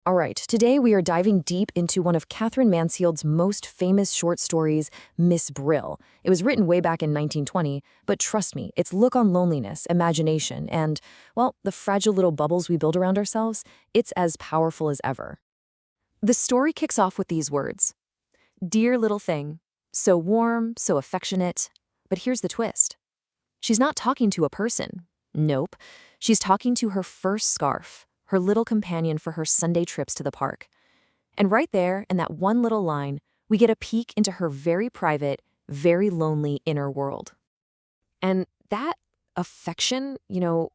All right, today we are diving deep into one of Katherine Mansfield's most famous short stories, Miss Brill. It was written way back in 1920, but trust me, its look on loneliness, imagination, and, well, the fragile little bubbles we build around ourselves, it's as powerful as ever. The story kicks off with these words: "Dear little thing, so warm, so affectionate." But here's the twist. She's not talking to a person. Nope. She's talking to her first scarf, her little companion for her Sunday trips to the park. And right there, in that one little line, we get a peek into her very private, very lonely inner world. And that affection,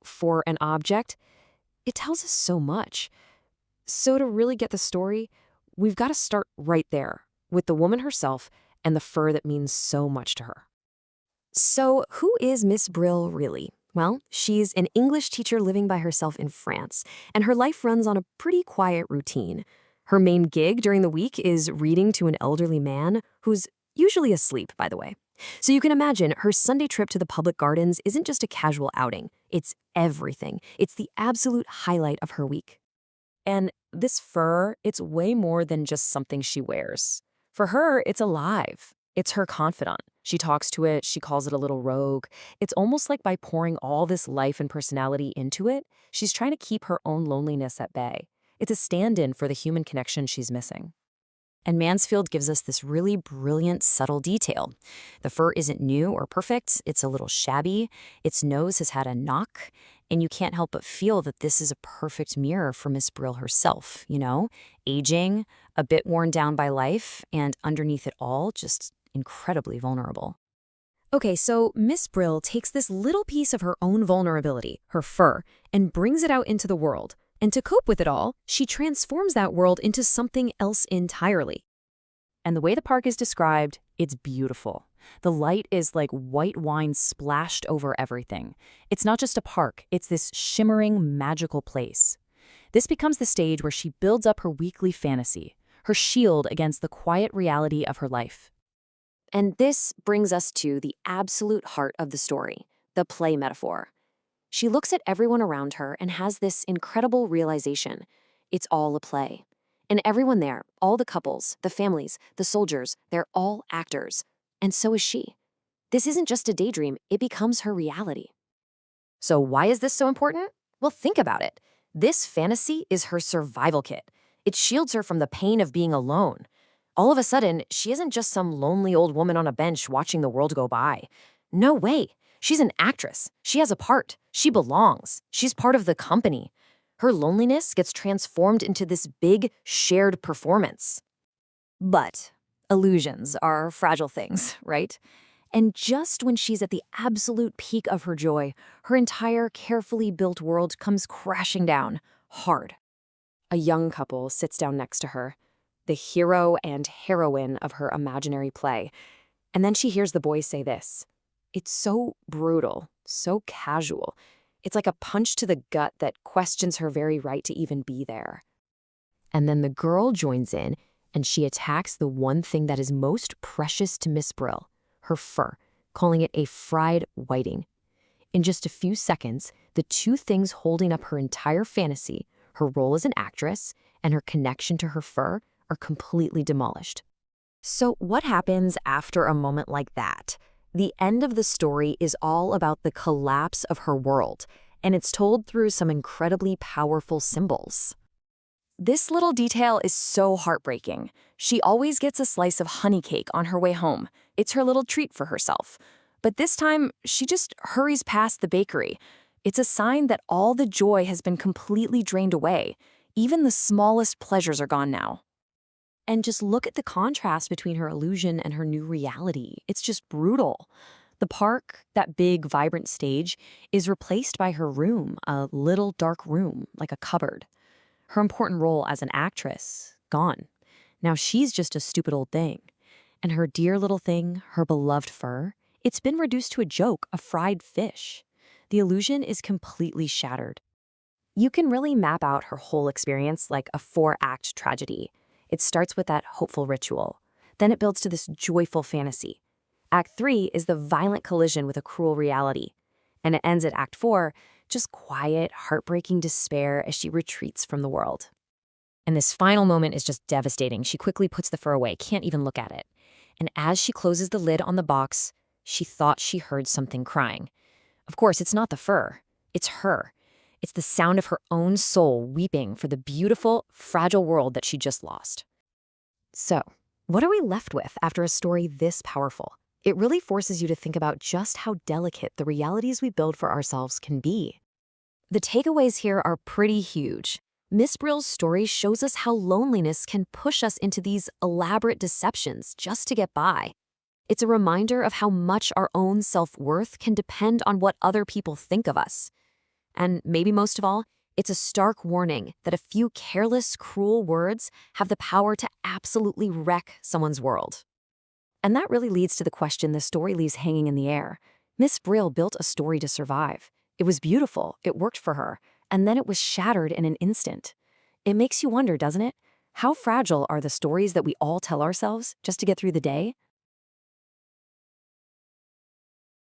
for an object, it tells us so much. So to really get the story, we've got to start right there, with the woman herself and the fur that means so much to her. So, who is Miss Brill really? Well, she's an English teacher living by herself in France, and her life runs on a pretty quiet routine. Her main gig during the week is reading to an elderly man who's usually asleep, by the way. So you can imagine her Sunday trip to the public gardens isn't just a casual outing. It's everything. It's the absolute highlight of her week. And this fur, it's way more than just something she wears. For her, it's alive. It's her confidant. She talks to it, she calls it a little rogue. It's almost like by pouring all this life and personality into it, she's trying to keep her own loneliness at bay. It's a stand-in for the human connection she's missing. And Mansfield gives us this really brilliant, subtle detail. The fur isn't new or perfect, it's a little shabby, its nose has had a knock, and you can't help but feel that this is a perfect mirror for Miss Brill herself, aging, a bit worn down by life, and underneath it all, just incredibly vulnerable. Okay, so Miss Brill takes this little piece of her own vulnerability, her fur, and brings it out into the world. And to cope with it all, she transforms that world into something else entirely. And the way the park is described, it's beautiful. The light is like white wine splashed over everything. It's not just a park, it's this shimmering, magical place. This becomes the stage where she builds up her weekly fantasy, her shield against the quiet reality of her life. And this brings us to the absolute heart of the story, the play metaphor. She looks at everyone around her and has this incredible realization. It's all a play. And everyone there, all the couples, the families, the soldiers, they're all actors. And so is she. This isn't just a daydream, it becomes her reality. So why is this so important? Well, think about it. This fantasy is her survival kit. It shields her from the pain of being alone. All of a sudden, she isn't just some lonely old woman on a bench watching the world go by. No way. She's an actress. She has a part. She belongs. She's part of the company. Her loneliness gets transformed into this big, shared performance. But illusions are fragile things, right? And just when she's at the absolute peak of her joy, her entire carefully built world comes crashing down, hard. A young couple sits down next to her, the hero and heroine of her imaginary play. And then she hears the boy say this: "It's so brutal, so casual. It's like a punch to the gut that questions her very right to even be there." And then the girl joins in, and she attacks the one thing that is most precious to Miss Brill, her fur, calling it a fried whiting. In just a few seconds, the two things holding up her entire fantasy, her role as an actress and her connection to her fur, are completely demolished. So what happens after a moment like that? The end of the story is all about the collapse of her world, and it's told through some incredibly powerful symbols. This little detail is so heartbreaking. She always gets a slice of honey cake on her way home. It's her little treat for herself. But this time, she just hurries past the bakery. It's a sign that all the joy has been completely drained away. Even the smallest pleasures are gone now. And just look at the contrast between her illusion and her new reality. It's just brutal. The park, that big, vibrant stage, is replaced by her room, a little dark room, like a cupboard. Her important role as an actress, gone. Now she's just a stupid old thing. And her dear little thing, her beloved fur, it's been reduced to a joke, a fried fish. The illusion is completely shattered. You can really map out her whole experience like a 4-act tragedy. It starts with that hopeful ritual. Then it builds to this joyful fantasy. Act 3 is the violent collision with a cruel reality. And it ends at Act 4, just quiet, heartbreaking despair as she retreats from the world. And this final moment is just devastating. She quickly puts the fur away, can't even look at it. And as she closes the lid on the box, she thought she heard something crying. Of course, it's not the fur. It's her. It's the sound of her own soul weeping for the beautiful, fragile world that she just lost. So, what are we left with after a story this powerful? It really forces you to think about just how delicate the realities we build for ourselves can be. The takeaways here are pretty huge. Miss Brill's story shows us how loneliness can push us into these elaborate deceptions just to get by. It's a reminder of how much our own self-worth can depend on what other people think of us. And maybe most of all, it's a stark warning that a few careless, cruel words have the power to absolutely wreck someone's world. And that really leads to the question the story leaves hanging in the air. Miss Brill built a story to survive. It was beautiful, it worked for her, and then it was shattered in an instant. It makes you wonder, doesn't it? How fragile are the stories that we all tell ourselves just to get through the day?